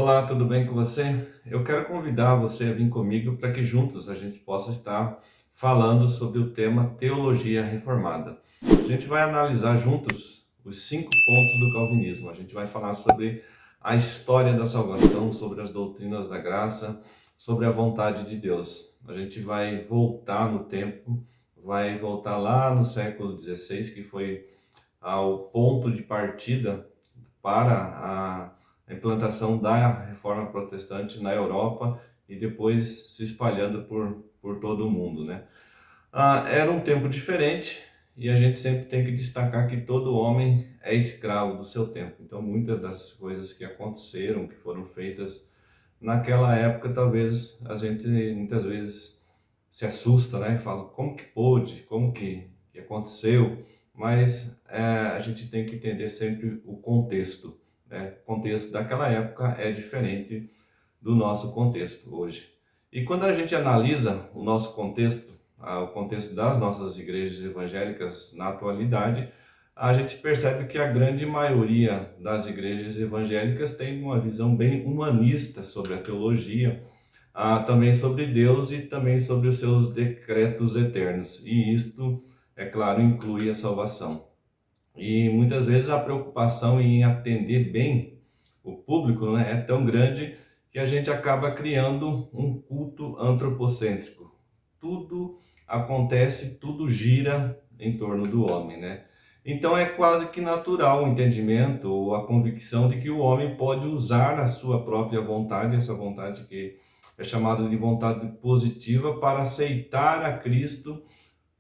Olá, tudo bem com você? Eu quero convidar você a vir comigo para que juntos a gente possa estar falando sobre o tema teologia reformada. A gente vai analisar juntos os 5 pontos do calvinismo. A gente vai falar sobre a história da salvação, sobre as doutrinas da graça, sobre a vontade de Deus. A gente vai voltar no tempo, vai voltar lá no século XVI, que foi ao ponto de partida para a implantação da reforma protestante na Europa e depois se espalhando por todo o mundo, né? Era um tempo diferente e a gente sempre tem que destacar que todo homem é escravo do seu tempo. Então, muitas das coisas que aconteceram, que foram feitas naquela época, talvez a gente muitas vezes se assusta, né? E fala, como que pôde? Como que aconteceu? Mas a gente tem que entender sempre o contexto, né? O contexto daquela época é diferente do nosso contexto hoje. E quando a gente analisa o nosso contexto, o contexto das nossas igrejas evangélicas na atualidade, a gente percebe que a grande maioria das igrejas evangélicas tem uma visão bem humanista sobre a teologia, também sobre Deus e também sobre os seus decretos eternos. E isto, é claro, inclui a salvação. E muitas vezes a preocupação em atender bem o público, né, é tão grande que a gente acaba criando um culto antropocêntrico. Tudo acontece, tudo gira em torno do homem, né? Então é quase que natural o entendimento ou a convicção de que o homem pode usar a sua própria vontade, essa vontade que é chamada de vontade positiva, para aceitar a Cristo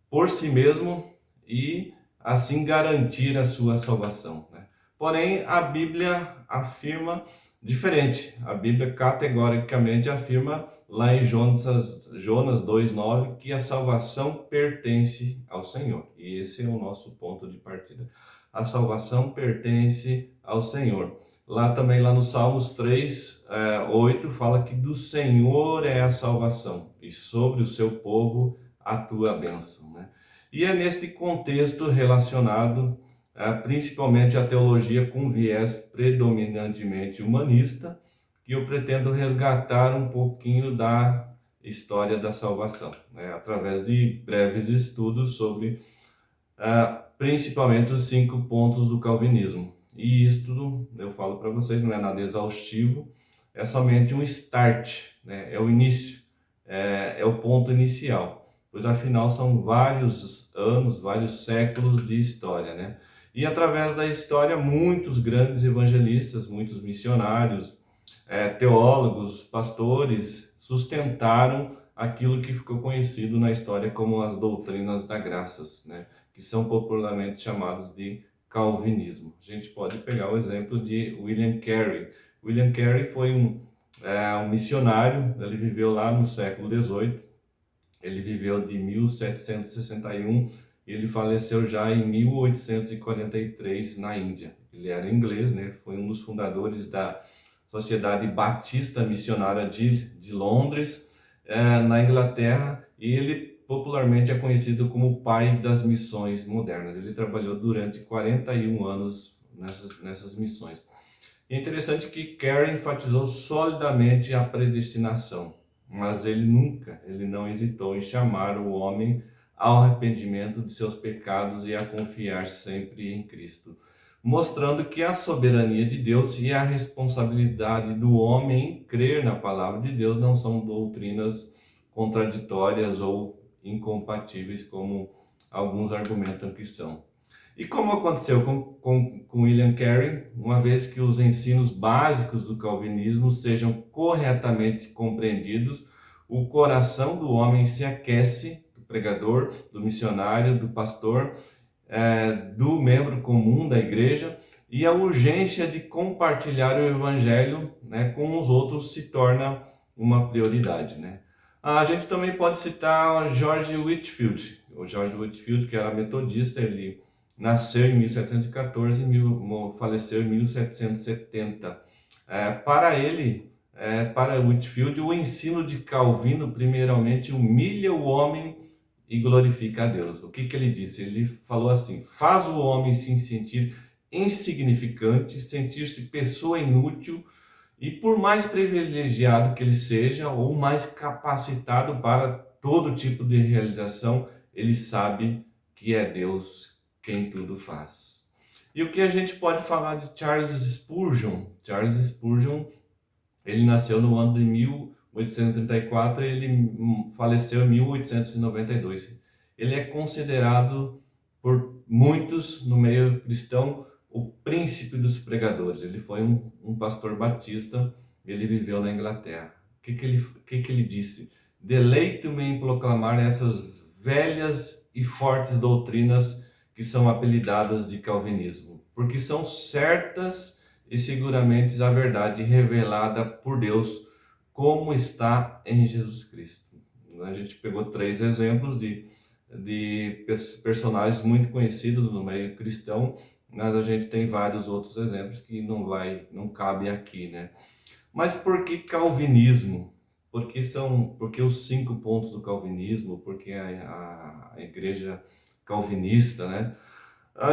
por si mesmo e assim garantir a sua salvação, né? Porém, a Bíblia afirma diferente. A Bíblia categoricamente afirma lá em Jonas 2,9 que a salvação pertence ao Senhor. E esse é o nosso ponto de partida. A salvação pertence ao Senhor. Lá também, lá no Salmos 3:8, fala que do Senhor é a salvação e sobre o seu povo a tua bênção, né? E é neste contexto relacionado principalmente à teologia com viés predominantemente humanista, que eu pretendo resgatar um pouquinho da história da salvação, né? Através de breves estudos sobre principalmente os 5 pontos do calvinismo. E isto, eu falo para vocês, não é nada exaustivo, é somente um start, né? É o início, é o ponto inicial, pois afinal são vários anos, vários séculos de história, né? E através da história, muitos grandes evangelistas, muitos missionários, teólogos, pastores, sustentaram aquilo que ficou conhecido na história como as doutrinas da graças, né? Que são popularmente chamados de calvinismo. A gente pode pegar o exemplo de William Carey. William Carey foi um missionário, ele viveu lá no século XVIII, ele viveu de 1761 e ele faleceu já em 1843 na Índia. Ele era inglês, né? Foi um dos fundadores da Sociedade Batista Missionária de Londres, na Inglaterra, e ele popularmente é conhecido como o pai das missões modernas. Ele trabalhou durante 41 anos nessas missões. É interessante que Carey enfatizou solidamente a predestinação, mas ele não hesitou em chamar o homem ao arrependimento de seus pecados e a confiar sempre em Cristo, mostrando que a soberania de Deus e a responsabilidade do homem em crer na palavra de Deus não são doutrinas contraditórias ou incompatíveis, como alguns argumentam que são. E como aconteceu com William Carey, uma vez que os ensinos básicos do calvinismo sejam corretamente compreendidos, o coração do homem se aquece, do pregador, do missionário, do pastor, do membro comum da igreja, e a urgência de compartilhar o evangelho, né, com os outros se torna uma prioridade, né? A gente também pode citar George Whitefield. O George Whitefield, que era metodista, ele nasceu em 1714 e faleceu em 1770. Para Whitefield, o ensino de Calvino, primeiramente, humilha o homem e glorifica a Deus. O que ele disse? Ele falou assim: faz o homem se sentir insignificante, sentir-se pessoa inútil E por mais privilegiado que ele seja, ou mais capacitado para todo tipo de realização, ele sabe que é Deus quem tudo faz. E o que a gente pode falar de Charles Spurgeon? Charles Spurgeon, ele nasceu no ano de 1834 e ele faleceu em 1892. Ele é considerado por muitos no meio cristão o príncipe dos pregadores. Ele foi um pastor batista, ele viveu na Inglaterra. O que ele disse? Deleito-me em proclamar essas velhas e fortes doutrinas que são apelidadas de calvinismo, porque são certas e seguramente a verdade revelada por Deus, como está em Jesus Cristo. A gente pegou 3 exemplos de personagens muito conhecidos no meio cristão, mas a gente tem vários outros exemplos que não cabem aqui, né? Mas por que calvinismo? Porque os 5 pontos do calvinismo, porque a igreja calvinista, né?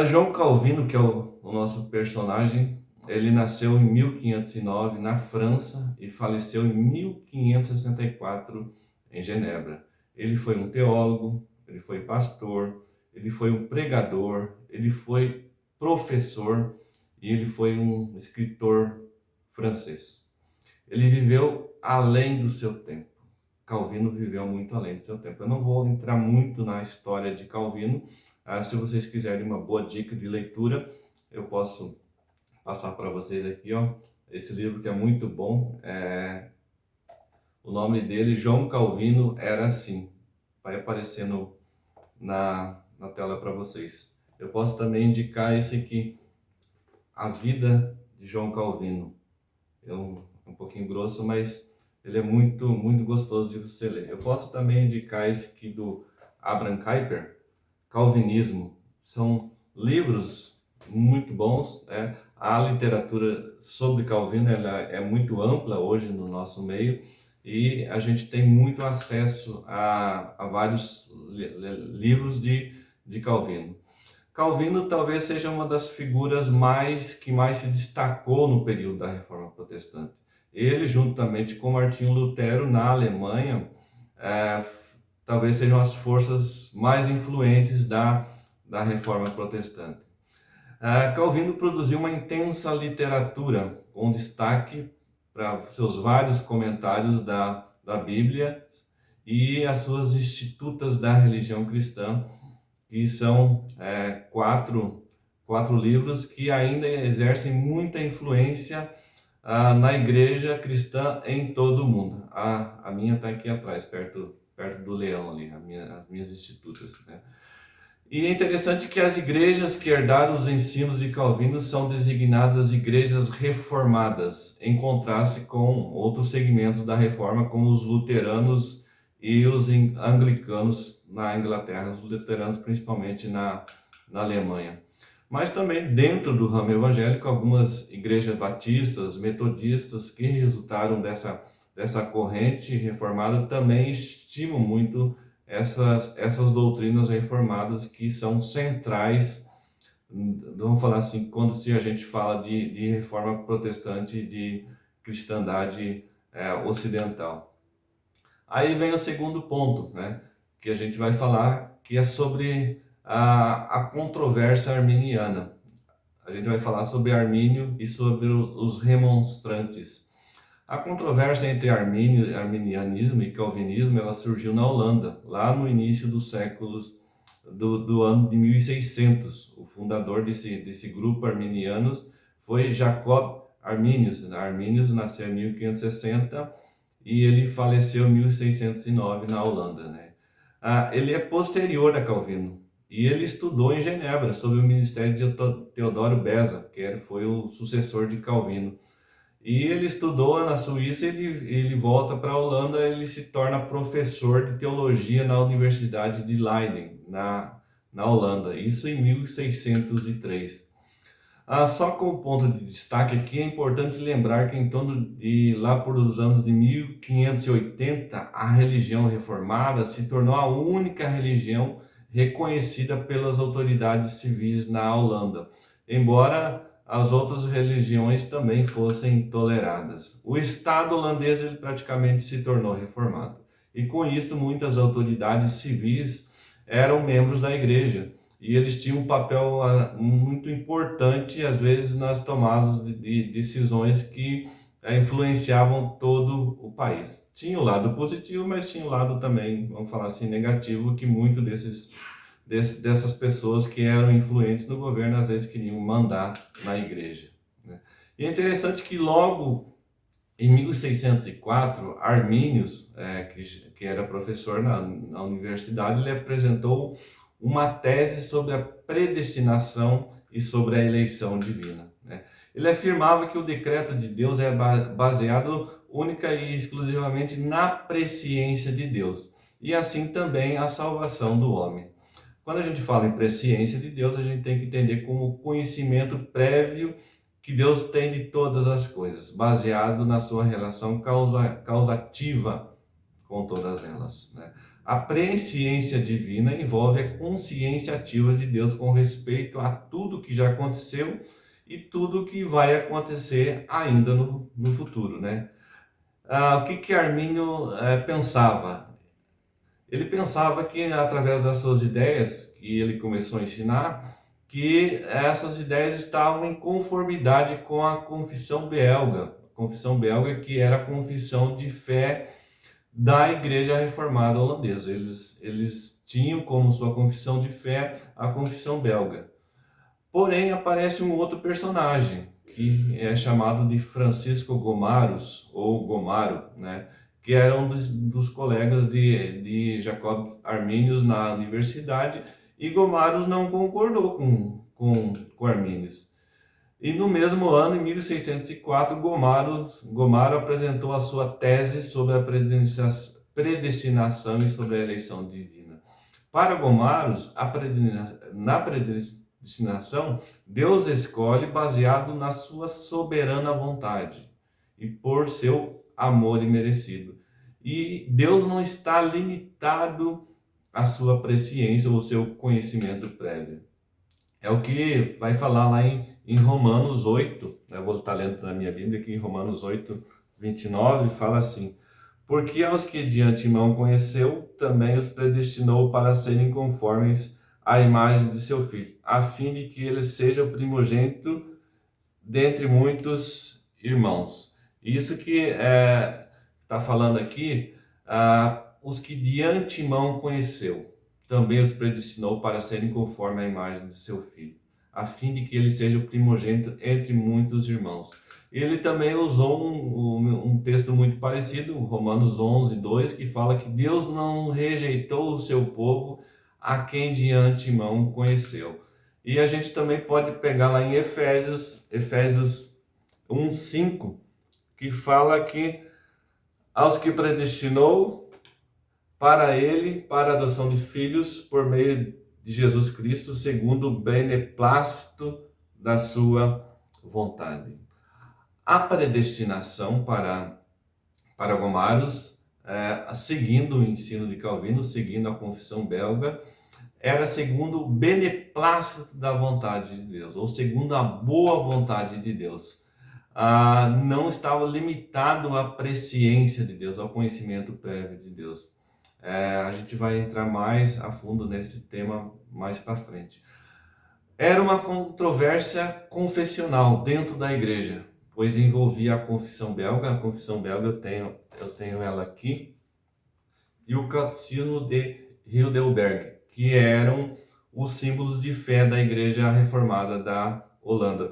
João Calvino, que é o nosso personagem, ele nasceu em 1509 na França e faleceu em 1564 em Genebra. Ele foi um teólogo, ele foi pastor, ele foi um pregador, ele foi professor e ele foi um escritor francês. Ele viveu além do seu tempo. Calvino viveu muito além do seu tempo. Eu não vou entrar muito na história de Calvino. Se vocês quiserem uma boa dica de leitura, eu posso passar para vocês aqui, ó, esse livro que é muito bom. O nome dele, João Calvino Era Assim. Vai aparecer na tela para vocês. Eu posso também indicar esse aqui, A Vida de João Calvino. É um pouquinho grosso, mas ele é muito, muito gostoso de você ler. Eu posso também indicar esse aqui do Abraham Kuyper, Calvinismo. São livros muito bons. A literatura sobre Calvino ela é muito ampla hoje no nosso meio e a gente tem muito acesso a vários livros de Calvino. Calvino talvez seja uma das figuras que mais se destacou no período da Reforma Protestante. Ele, juntamente com Martinho Lutero, na Alemanha, talvez sejam as forças mais influentes da Reforma Protestante. Calvino produziu uma intensa literatura, com destaque para seus vários comentários da Bíblia e as suas Institutas da Religião Cristã, que são 4 livros que ainda exercem muita influência na igreja cristã em todo o mundo. A minha está aqui atrás, perto do leão ali, as minhas Institutas, né? E é interessante que as igrejas que herdaram os ensinos de Calvino são designadas igrejas reformadas, em contraste com outros segmentos da reforma, como os luteranos e os anglicanos na Inglaterra, os luteranos principalmente na Alemanha. Mas também dentro do ramo evangélico, algumas igrejas batistas, metodistas, que resultaram dessa corrente reformada, também estimam muito essas doutrinas reformadas que são centrais, vamos falar assim, quando a gente fala de reforma protestante e de cristandade ocidental. Aí vem o segundo ponto, né, que a gente vai falar, que é sobre a controvérsia arminiana. A gente vai falar sobre Armínio e sobre os remonstrantes. A controvérsia entre arminianismo e calvinismo ela surgiu na Holanda, lá no início dos séculos do ano de 1600. O fundador desse grupo arminianos foi Jacob Arminius. Arminius nasceu em 1560 e ele faleceu em 1609 na Holanda, né? Ele é posterior a Calvino e ele estudou em Genebra sob o ministério de Teodoro Beza, que foi o sucessor de Calvino. E ele estudou na Suíça, ele volta para a Holanda, ele se torna professor de teologia na Universidade de Leiden, na Holanda, isso em 1603. Só com ponto de destaque aqui, é importante lembrar que em torno de lá por os anos de 1580, a religião reformada se tornou a única religião reconhecida pelas autoridades civis na Holanda. Embora as outras religiões também fossem toleradas. O Estado holandês ele praticamente se tornou reformado. E com isso, muitas autoridades civis eram membros da igreja. E eles tinham um papel muito importante, às vezes, nas tomadas de decisões que influenciavam todo o país. Tinha o lado positivo, mas tinha o lado também, vamos falar assim, negativo, que muito dessas pessoas que eram influentes no governo, às vezes queriam mandar na igreja, né? E é interessante que logo em 1604, Arminius, que era professor na universidade, ele apresentou uma tese sobre a predestinação e sobre a eleição divina, né? Ele afirmava que o decreto de Deus é baseado única e exclusivamente na presciência de Deus, e assim também a salvação do homem. Quando a gente fala em presciência de Deus, a gente tem que entender como conhecimento prévio que Deus tem de todas as coisas, baseado na sua relação causativa com todas elas, né? A presciência divina envolve a consciência ativa de Deus com respeito a tudo que já aconteceu e tudo que vai acontecer ainda no futuro, né? O que Armínio pensava? Ele pensava que, através das suas ideias, que ele começou a ensinar, que essas ideias estavam em conformidade com a confissão belga que era a confissão de fé da Igreja Reformada Holandesa. Eles tinham como sua confissão de fé a confissão belga. Porém, aparece um outro personagem, que é chamado de Francisco Gomarus, ou Gomaro, né? Que era um dos colegas de Jacob Arminius na universidade, e Gomarus não concordou com Arminius. E no mesmo ano, em 1604, Gomaro apresentou a sua tese sobre a predestinação e sobre a eleição divina. Para Gomarus, na predestinação, Deus escolhe baseado na sua soberana vontade e por seu amor imerecido. E Deus não está limitado à sua presciência ou ao seu conhecimento prévio. É o que vai falar lá em Romanos 8, eu vou estar lendo na minha Bíblia aqui, em Romanos 8, 29, fala assim: porque aos que de antemão conheceu, também os predestinou para serem conformes à imagem de seu Filho, a fim de que ele seja o primogênito dentre muitos irmãos. Isso que está falando aqui, os que de antemão conheceu, também os predestinou para serem conforme à imagem de seu Filho, a fim de que ele seja o primogênito entre muitos irmãos. Ele também usou um texto muito parecido, Romanos 11, 2, que fala que Deus não rejeitou o seu povo a quem de antemão conheceu. E a gente também pode pegar lá em Efésios 1, 5, que fala que aos que predestinou, para ele, para a adoção de filhos, por meio de Jesus Cristo, segundo o beneplácito da sua vontade. A predestinação para Gomarus, seguindo o ensino de Calvino, seguindo a confissão belga, era segundo o beneplácito da vontade de Deus, ou segundo a boa vontade de Deus. Não estava limitado à presciência de Deus, ao conhecimento prévio de Deus. A gente vai entrar mais a fundo nesse tema mais para frente. Era uma controvérsia confessional dentro da igreja, pois envolvia a confissão belga. A confissão belga eu tenho ela aqui, e o catecismo de Heidelberg, que eram os símbolos de fé da Igreja Reformada da Holanda.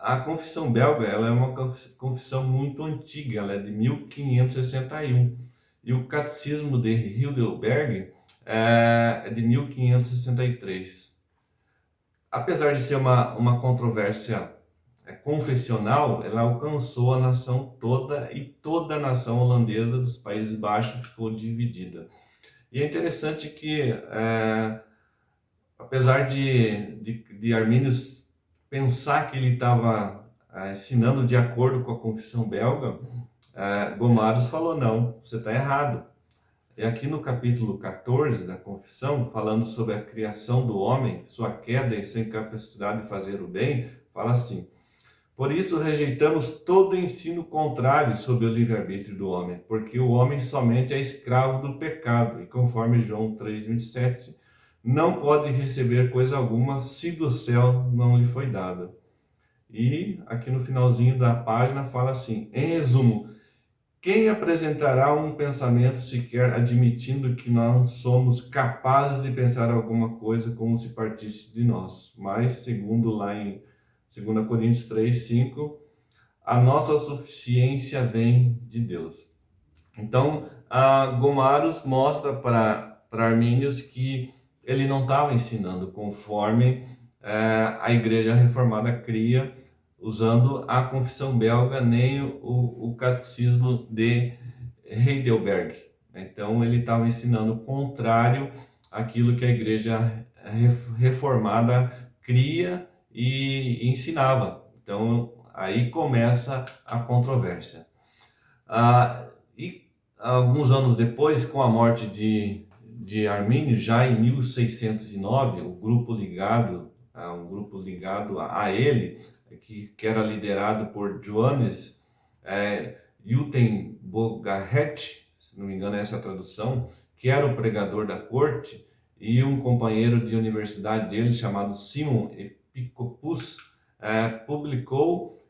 A confissão belga ela é uma confissão muito antiga, ela é de 1561. E o catecismo de Heidelberg é de 1563. Apesar de ser uma controvérsia confessional, ela alcançou a nação toda, e toda a nação holandesa dos Países Baixos ficou dividida. E é interessante que, apesar de Arminius pensar que ele estava ensinando de acordo com a confissão belga, Gomarus falou: não, você está errado. E aqui no capítulo 14 da confissão, falando sobre a criação do homem, sua queda e sua incapacidade de fazer o bem, Fala assim: por isso rejeitamos todo ensino contrário sobre o livre-arbítrio do homem, porque o homem somente é escravo do pecado, e conforme João 3,27, não pode receber coisa alguma se do céu não lhe foi dada. E aqui no finalzinho da página fala assim: em resumo, quem apresentará um pensamento sequer admitindo que não somos capazes de pensar alguma coisa como se partisse de nós? Mas, segundo lá em 2 Coríntios 3:5, a nossa suficiência vem de Deus. Então, a Gomarus mostra para Arminius que ele não estava ensinando conforme a Igreja Reformada cria, usando a Confissão Belga, nem o Catecismo de Heidelberg. Então, ele estava ensinando o contrário àquilo que a Igreja Reformada cria e ensinava. Então, aí começa a controvérsia. E alguns anos depois, com a morte de Armínio, já em 1609, um grupo ligado a ele, que era liderado por Johannes Utenbogaret, se não me engano é essa a tradução, que era o pregador da corte, e um companheiro de universidade dele, chamado Simon Epicopus, publicou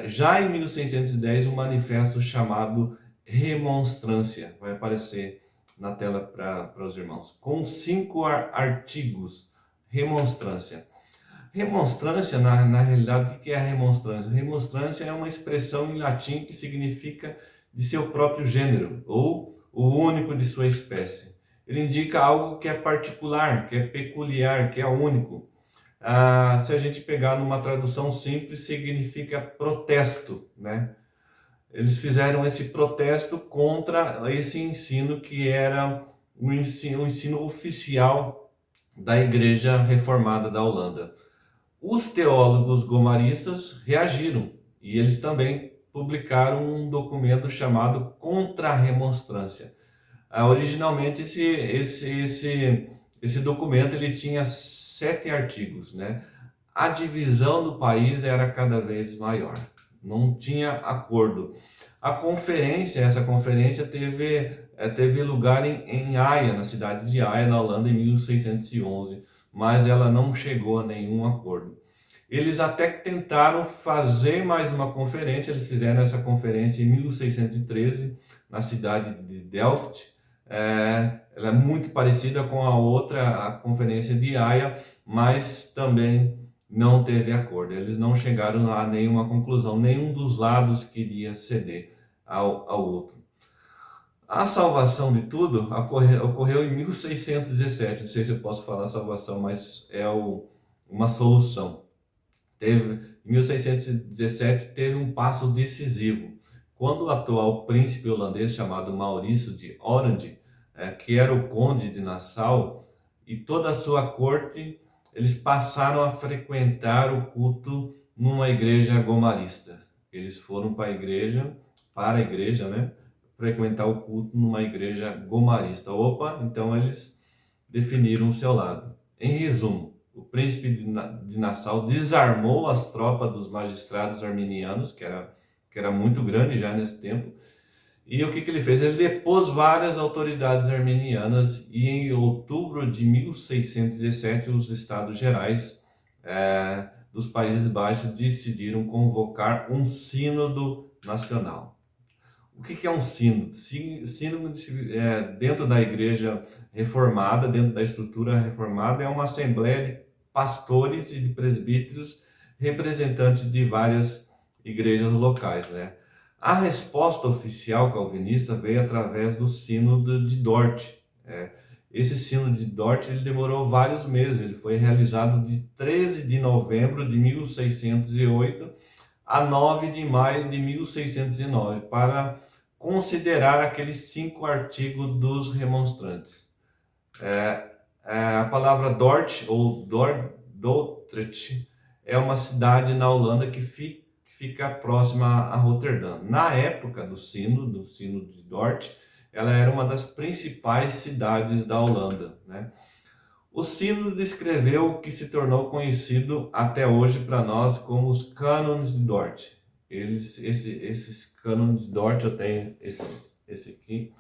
já em 1610 um manifesto chamado Remonstrância. Vai aparecer na tela para os irmãos, com 5 artigos. Remonstrância. Remonstrância, na realidade, o que é a remonstrância? Remonstrância é uma expressão em latim que significa de seu próprio gênero, ou o único de sua espécie. Ele indica algo que é particular, que é peculiar, que é único. Se a gente pegar numa tradução simples, significa protesto, né? Eles fizeram esse protesto contra esse ensino que era um ensino oficial da Igreja Reformada da Holanda. Os teólogos gomaristas reagiram e eles também publicaram um documento chamado Contra-Remonstrância. Originalmente esse documento ele tinha 7 artigos, né? A divisão do país era cada vez maior, não tinha acordo. Essa conferência teve lugar em Haia, na cidade de Haia, na Holanda, em 1611, mas ela não chegou a nenhum acordo. Eles até tentaram fazer mais uma conferência, eles fizeram essa conferência em 1613, na cidade de Delft. Ela é muito parecida com a outra, a conferência de Haia, mas também não teve acordo. Eles não chegaram a nenhuma conclusão, nenhum dos lados queria ceder ao outro. A salvação de tudo ocorreu em 1617, não sei se eu posso falar salvação, mas é uma solução. Em 1617 teve um passo decisivo, quando o atual príncipe holandês chamado Maurício de Orange, que era o conde de Nassau, e toda a sua corte, eles passaram a frequentar o culto numa igreja gomarista. Eles foram para a igreja, né? Frequentar o culto numa igreja gomarista. Então eles definiram o seu lado. Em resumo, o príncipe de Nassau desarmou as tropas dos magistrados arminianos, que era muito grande já nesse tempo. E o que ele fez? Ele depôs várias autoridades armenianas e em outubro de 1617 os Estados Gerais dos Países Baixos decidiram convocar um sínodo nacional. O que é um sínodo? Sínodo dentro da Igreja Reformada, dentro da estrutura reformada, é uma assembleia de pastores e de presbíteros representantes de várias igrejas locais, né? A resposta oficial calvinista veio através do Sínodo de Dort. Esse Sínodo de Dort ele demorou vários meses. Ele foi realizado de 13 de novembro de 1608 a 9 de maio de 1609 para considerar aqueles 5 artigos dos remonstrantes. A palavra Dort ou Dordrecht é uma cidade na Holanda que fica próxima a Roterdã. Na época do sínodo de Dort, ela era uma das principais cidades da Holanda, né? O Sínodo escreveu o que se tornou conhecido até hoje para nós como os cânones de Dort. Esses cânones de Dort, eu tenho esse aqui,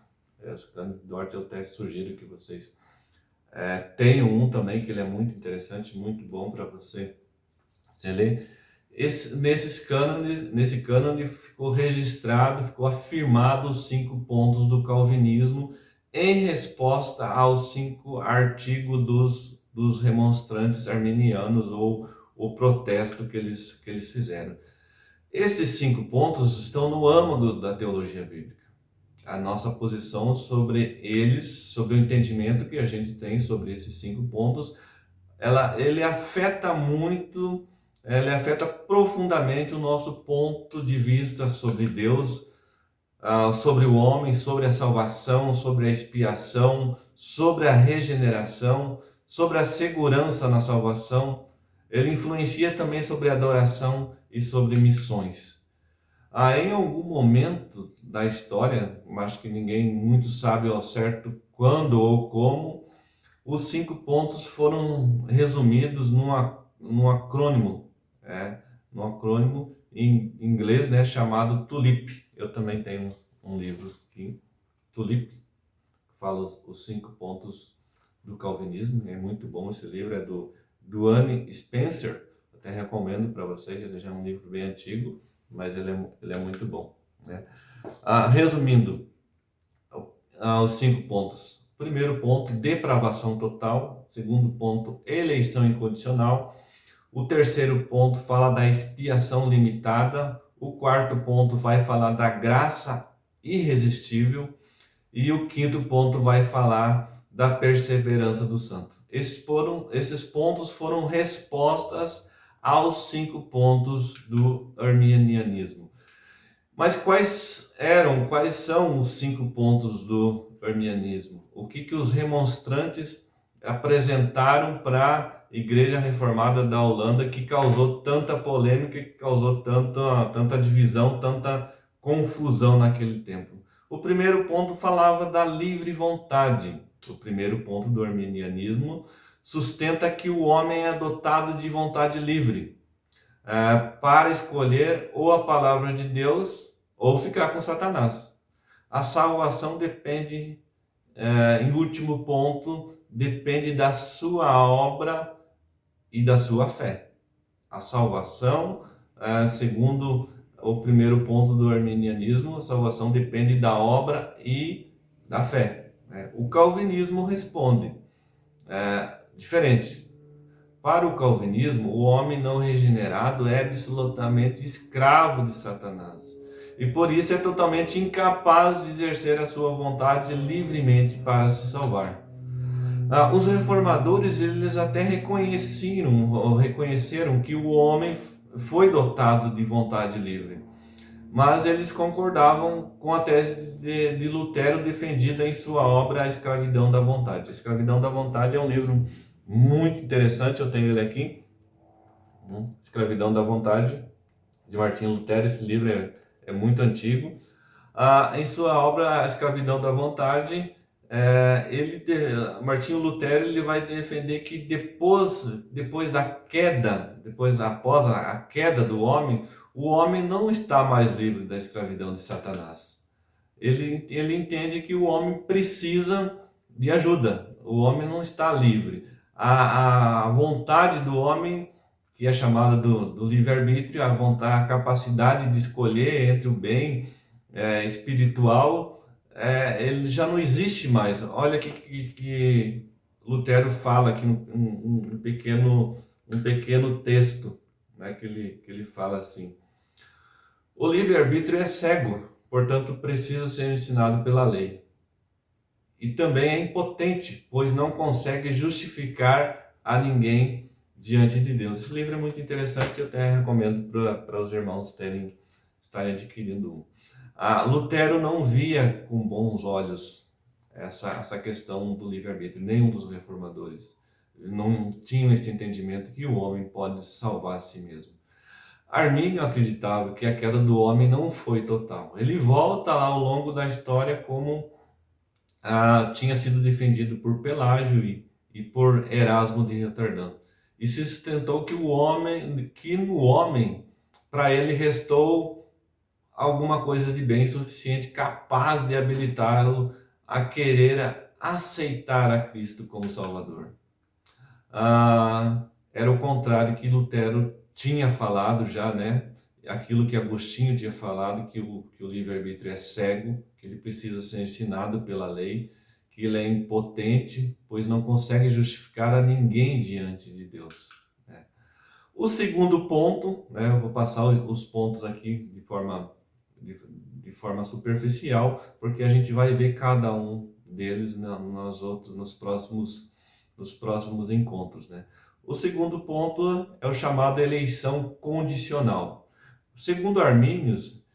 os cânones de Dort, eu até sugiro que vocês tenham um também, que ele é muito interessante, muito bom para você ler. Nesse cânone ficou registrado, ficou afirmado os 5 pontos do calvinismo em resposta aos 5 artigos dos remonstrantes arminianos, ou o protesto que eles fizeram. Esses 5 pontos estão no âmago da teologia bíblica. A nossa posição sobre eles, sobre o entendimento que a gente tem sobre esses 5 pontos, ele afeta profundamente o nosso ponto de vista sobre Deus, sobre o homem, sobre a salvação, sobre a expiação, sobre a regeneração, sobre a segurança na salvação. Ele influencia também sobre adoração e sobre missões. Em algum momento da história, acho que ninguém muito sabe ao certo quando ou como, os 5 pontos foram resumidos num acrônimo, em inglês, chamado TULIP. Eu também tenho um livro aqui, TULIP, que fala os 5 pontos do calvinismo. É muito bom esse livro, é do Duane Spencer. Até recomendo para vocês, ele já é um livro bem antigo, mas ele é muito bom, né? Resumindo, os 5 pontos. Primeiro ponto, depravação total. Segundo ponto, eleição incondicional. O terceiro ponto fala da expiação limitada. O quarto ponto vai falar da graça irresistível. E o quinto ponto vai falar da perseverança do santo. Esses pontos foram respostas aos 5 pontos do arminianismo. Mas quais são os 5 pontos do arminianismo? O que os remonstrantes apresentaram para a Igreja Reformada da Holanda, que causou tanta polêmica, que causou tanta divisão, tanta confusão naquele tempo? O primeiro ponto falava da livre vontade. O primeiro ponto do arminianismo sustenta que o homem é dotado de vontade livre para escolher ou a palavra de Deus ou ficar com Satanás. A salvação depende, em último ponto, depende da sua obra e da sua fé. A salvação, segundo o primeiro ponto do arminianismo, a salvação depende da obra e da fé. O calvinismo responde diferente. Para o calvinismo, o homem não regenerado é absolutamente escravo de Satanás. E por isso é totalmente incapaz de exercer a sua vontade livremente para se salvar. Os reformadores, eles até reconheceram que o homem foi dotado de vontade livre. Mas eles concordavam com a tese de Lutero defendida em sua obra A Escravidão da Vontade. A Escravidão da Vontade é um livro muito interessante, eu tenho ele aqui, Escravidão da Vontade, de Martinho Lutero. Esse livro é muito antigo. Em sua obra A Escravidão da Vontade, Martinho Lutero, ele vai defender que após a queda do homem, o homem não está mais livre da escravidão de Satanás. Ele entende que o homem precisa de ajuda, o homem não está livre. A vontade do homem, que é chamada do livre-arbítrio, a capacidade de escolher entre o bem espiritual, ele já não existe mais. Olha que Lutero fala aqui um pequeno texto, que ele fala assim: o livre-arbítrio é cego, portanto precisa ser ensinado pela lei. E também é impotente, pois não consegue justificar a ninguém diante de Deus. Esse livro é muito interessante, eu até recomendo para os irmãos estarem adquirindo um. Lutero não via com bons olhos essa questão do livre-arbítrio, nenhum dos reformadores. Não tinham esse entendimento que o homem pode salvar a si mesmo. Armínio acreditava que a queda do homem não foi total. Ele volta lá ao longo da história como tinha sido defendido por Pelágio e por Erasmo de Roterdã. E se sustentou que no homem, para ele restou alguma coisa de bem suficiente capaz de habilitá-lo a querer aceitar a Cristo como Salvador. Era o contrário que Lutero tinha falado já, né? Aquilo que Agostinho tinha falado, que o livre-arbítrio é cego, que ele precisa ser ensinado pela lei, que ele é impotente, pois não consegue justificar a ninguém diante de Deus. Né? O segundo ponto, né, eu vou passar os pontos aqui de forma superficial, porque a gente vai ver cada um deles nos próximos encontros. Né? O segundo ponto é o chamado eleição condicional. Segundo Arminius,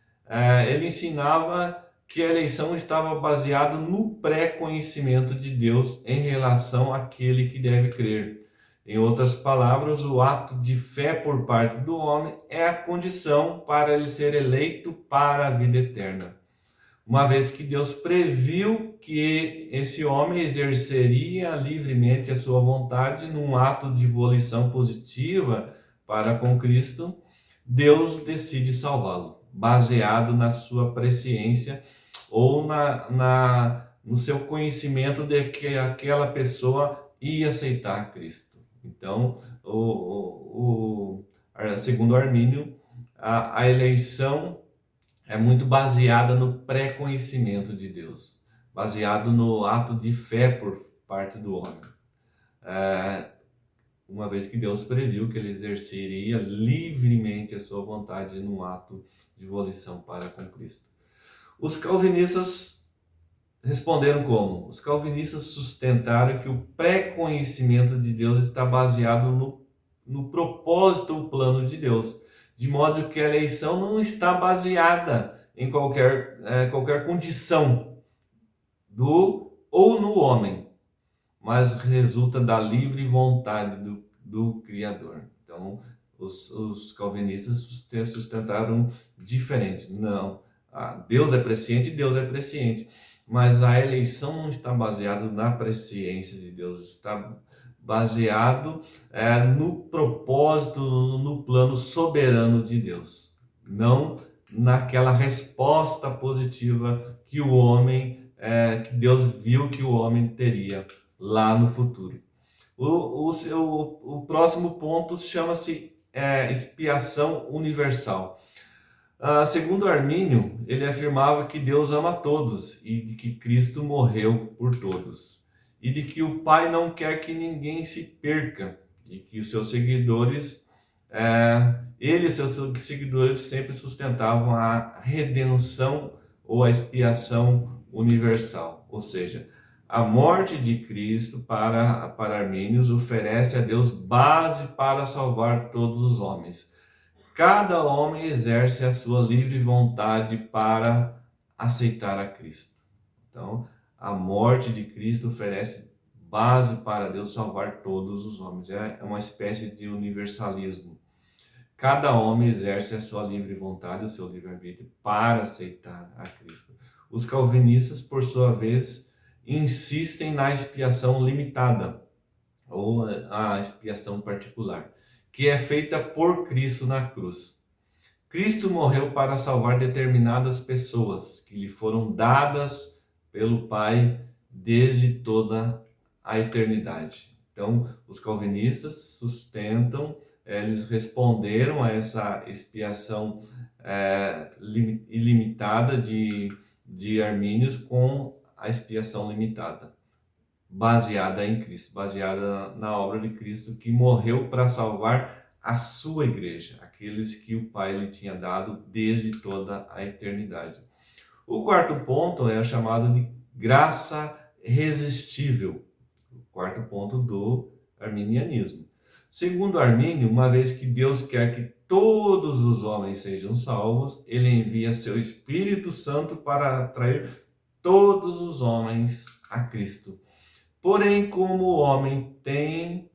ele ensinava que a eleição estava baseada no pré-conhecimento de Deus em relação àquele que deve crer. Em outras palavras, o ato de fé por parte do homem é a condição para ele ser eleito para a vida eterna. Uma vez que Deus previu que esse homem exerceria livremente a sua vontade num ato de volição positiva para com Cristo, Deus decide salvá-lo, baseado na sua presciência ou no seu conhecimento de que aquela pessoa ia aceitar Cristo. Então, segundo Armínio, a eleição é muito baseada no pré-conhecimento de Deus, baseado no ato de fé por parte do homem. Uma vez que Deus previu que ele exerceria livremente a sua vontade num ato de volição para com Cristo. Os calvinistas responderam como? Os calvinistas sustentaram que o pré-conhecimento de Deus está baseado no propósito ou plano de Deus, de modo que a eleição não está baseada em qualquer condição ou no homem, mas resulta da livre vontade do Criador. Então, os calvinistas sustentaram diferente. Não, Deus é presciente, mas a eleição não está baseada na presciência de Deus, está baseado no propósito, no plano soberano de Deus, não naquela resposta positiva que que Deus viu que o homem teria lá no futuro. O próximo ponto chama-se expiação universal. Segundo Armínio, ele afirmava que Deus ama todos e de que Cristo morreu por todos. E de que o Pai não quer que ninguém se perca. E que os seus seguidores, ele e seus seguidores sempre sustentavam a redenção ou a expiação universal. Ou seja, a morte de Cristo para Armínios oferece a Deus base para salvar todos os homens. Cada homem exerce a sua livre vontade para aceitar a Cristo. Então, a morte de Cristo oferece base para Deus salvar todos os homens. É uma espécie de universalismo. Cada homem exerce a sua livre vontade, o seu livre-arbítrio, para aceitar a Cristo. Os calvinistas, por sua vez, insistem na expiação limitada, ou a expiação particular, que é feita por Cristo na cruz. Cristo morreu para salvar determinadas pessoas que lhe foram dadas pelo Pai desde toda a eternidade. Então, os calvinistas sustentam, eles responderam a essa expiação ilimitada de Armínios com a expiação limitada, baseada em Cristo, baseada na obra de Cristo, que morreu para salvar a sua igreja, aqueles que o Pai lhe tinha dado desde toda a eternidade. O quarto ponto é o chamado de graça irresistível, o quarto ponto do arminianismo. Segundo Armínio, uma vez que Deus quer que todos os homens sejam salvos, ele envia seu Espírito Santo para atrair todos os homens a Cristo. Porém, como o homem tem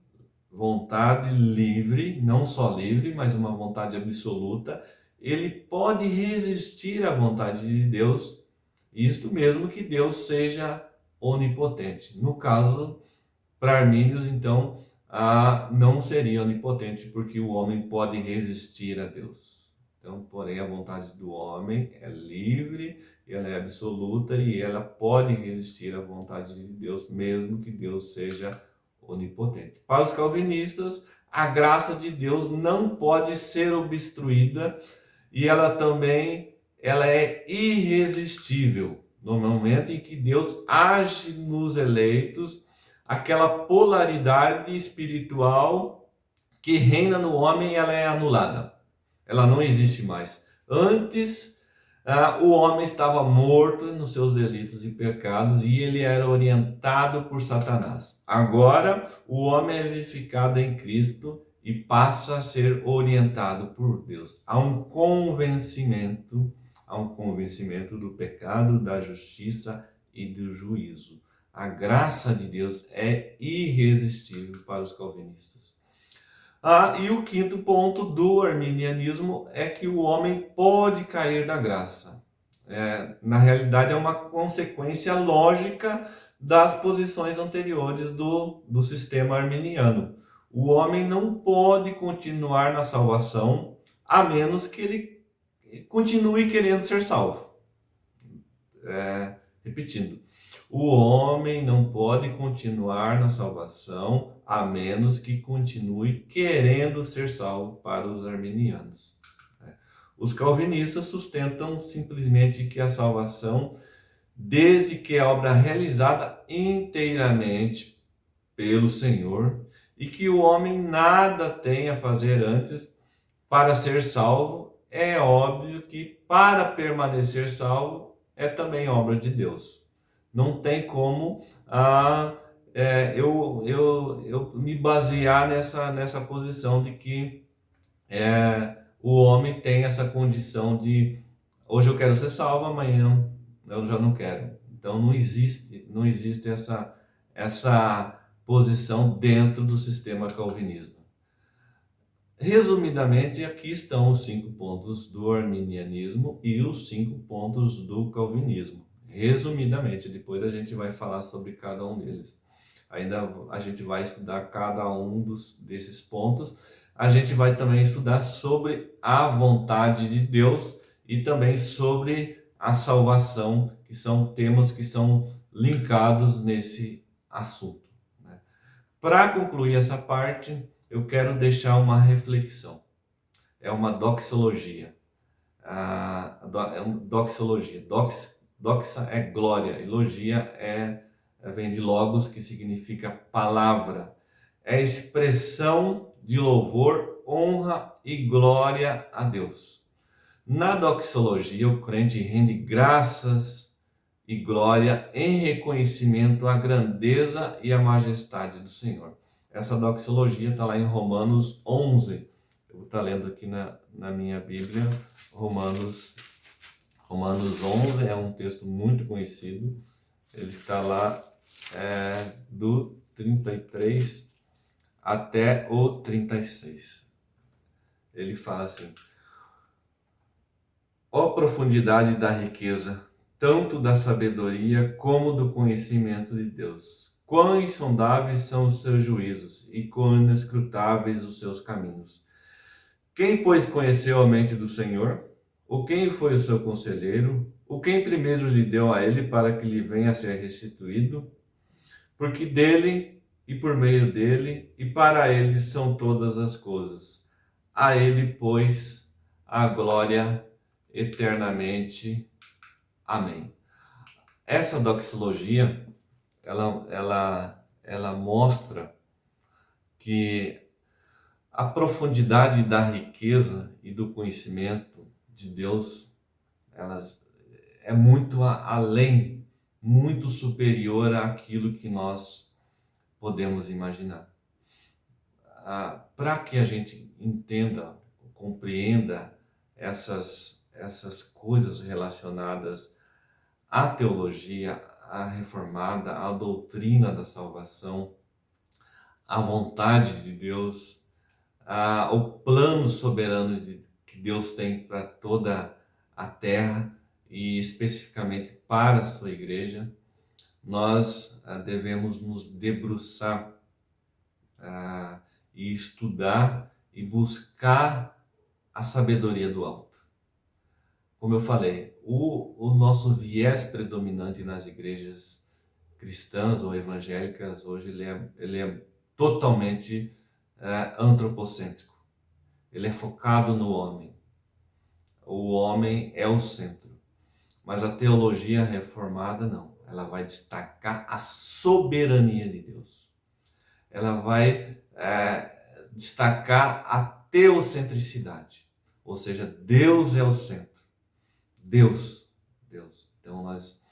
vontade livre, não só livre, mas uma vontade absoluta, ele pode resistir à vontade de Deus, isto mesmo que Deus seja onipotente. No caso, Para armínios, então, não seria onipotente, porque o homem pode resistir a Deus. Então, porém, a vontade do homem é livre, ela é absoluta e ela pode resistir à vontade de Deus, mesmo que Deus seja onipotente. Para os calvinistas, a graça de Deus não pode ser obstruída e ela é irresistível. No momento em que Deus age nos eleitos, aquela polaridade espiritual que reina no homem, ela é anulada. Ela não existe mais. Antes, o homem estava morto nos seus delitos e pecados e ele era orientado por Satanás. Agora, o homem é vivificado em Cristo e passa a ser orientado por Deus. Há um convencimento do pecado, da justiça e do juízo. A graça de Deus é irresistível para os calvinistas. E o quinto ponto do arminianismo é que o homem pode cair da graça. Na realidade, é uma consequência lógica das posições anteriores do sistema arminiano. O homem não pode continuar na salvação a menos que ele continue querendo ser salvo. Repetindo, o homem não pode continuar na salvação a menos que continue querendo ser salvo para os arminianos. Os calvinistas sustentam simplesmente que a salvação, desde que é obra realizada inteiramente pelo Senhor, e que o homem nada tem a fazer antes para ser salvo, é óbvio que para permanecer salvo é também obra de Deus. Não tem como eu me basear nessa posição de que o homem tem essa condição de hoje eu quero ser salvo, amanhã eu já não quero. Então não existe essa posição dentro do sistema calvinista. Resumidamente, aqui estão os 5 pontos do arminianismo e os 5 pontos do calvinismo. Resumidamente, depois a gente vai falar sobre cada um deles. Ainda a gente vai estudar cada um desses pontos. A gente vai também estudar sobre a vontade de Deus e também sobre a salvação, que são temas que são linkados nesse assunto. Para concluir essa parte, eu quero deixar uma reflexão. É uma doxologia. Doxologia. Doxa é glória. E logia vem de logos, que significa palavra. É expressão de louvor, honra e glória a Deus. Na doxologia, o crente rende graças e glória em reconhecimento à grandeza e à majestade do Senhor. Essa doxologia está lá em Romanos 11. Eu vou estar lendo aqui na minha Bíblia, Romanos 11, é um texto muito conhecido. Ele está lá do 33 até o 36. Ele fala assim: ó profundidade da riqueza, tanto da sabedoria como do conhecimento de Deus. Quão insondáveis são os seus juízos e quão inescrutáveis os seus caminhos. Quem, pois, conheceu a mente do Senhor? Ou quem foi o seu conselheiro? Ou quem primeiro lhe deu a ele para que lhe venha a ser restituído? Porque dele, e por meio dele, e para ele são todas as coisas. A ele, pois, a glória eternamente. Amém. Essa doxologia, ela mostra que a profundidade da riqueza e do conhecimento de Deus, elas é muito além, muito superior àquilo que nós podemos imaginar. Para que a gente entenda, compreenda essas coisas relacionadas à teologia, à reformada, à doutrina da salvação, à vontade de Deus, o plano soberano que Deus tem para toda a terra e especificamente para a sua igreja, nós devemos nos debruçar e estudar e buscar a sabedoria do alto. Como eu falei, o nosso viés predominante nas igrejas cristãs ou evangélicas hoje ele é totalmente antropocêntrico. Ele é focado no homem. O homem é o centro. Mas a teologia reformada não. Ela vai destacar a soberania de Deus. Ela vai destacar a teocentricidade. Ou seja, Deus é o centro. Deus. Então nós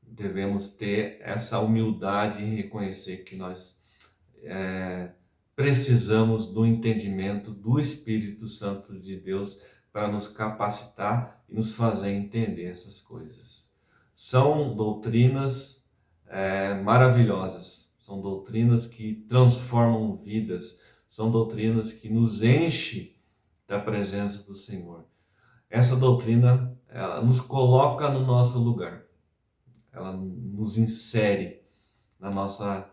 devemos ter essa humildade e reconhecer que nós precisamos do entendimento do Espírito Santo de Deus para nos capacitar e nos fazer entender essas coisas. São doutrinas maravilhosas, são doutrinas que transformam vidas, são doutrinas que nos enchem da presença do Senhor. Essa doutrina, ela nos coloca no nosso lugar, ela nos insere na nossa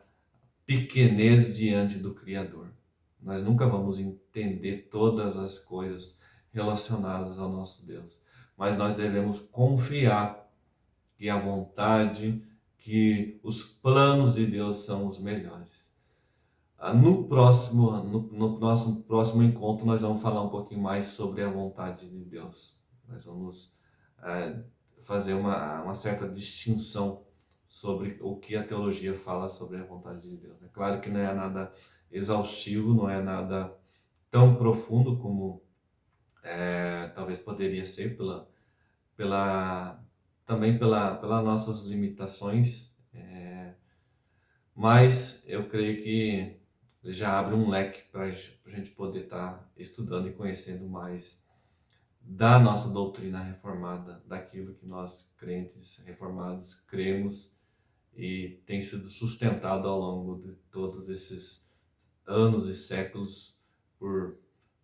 pequenez diante do Criador. Nós nunca vamos entender todas as coisas relacionadas ao nosso Deus, mas nós devemos confiar que a vontade, que os planos de Deus são os melhores. No nosso próximo encontro, nós vamos falar um pouquinho mais sobre a vontade de Deus. Nós vamos fazer uma certa distinção sobre o que a teologia fala sobre a vontade de Deus. É claro que não é nada exaustivo, não é nada tão profundo como talvez poderia ser também pelas nossas limitações, mas eu creio que já abre um leque para a gente poder estar estudando e conhecendo mais da nossa doutrina reformada, daquilo que nós crentes reformados cremos e tem sido sustentado ao longo de todos esses anos e séculos por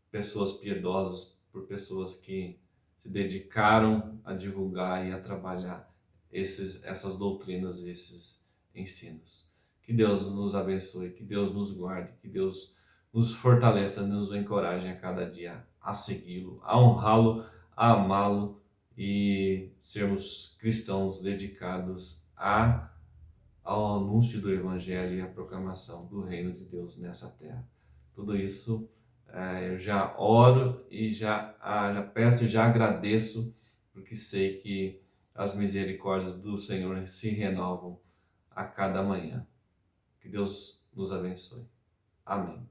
pessoas piedosas, por pessoas que se dedicaram a divulgar e a trabalhar essas doutrinas e esses ensinos. Que Deus nos abençoe, que Deus nos guarde, que Deus nos fortaleça, nos encoraje a cada dia a segui-lo, a honrá-lo, a amá-lo e sermos cristãos dedicados ao anúncio do Evangelho e à proclamação do reino de Deus nessa terra. Tudo isso eu já oro e já peço e já agradeço, porque sei que as misericórdias do Senhor se renovam a cada manhã. Que Deus nos abençoe. Amém.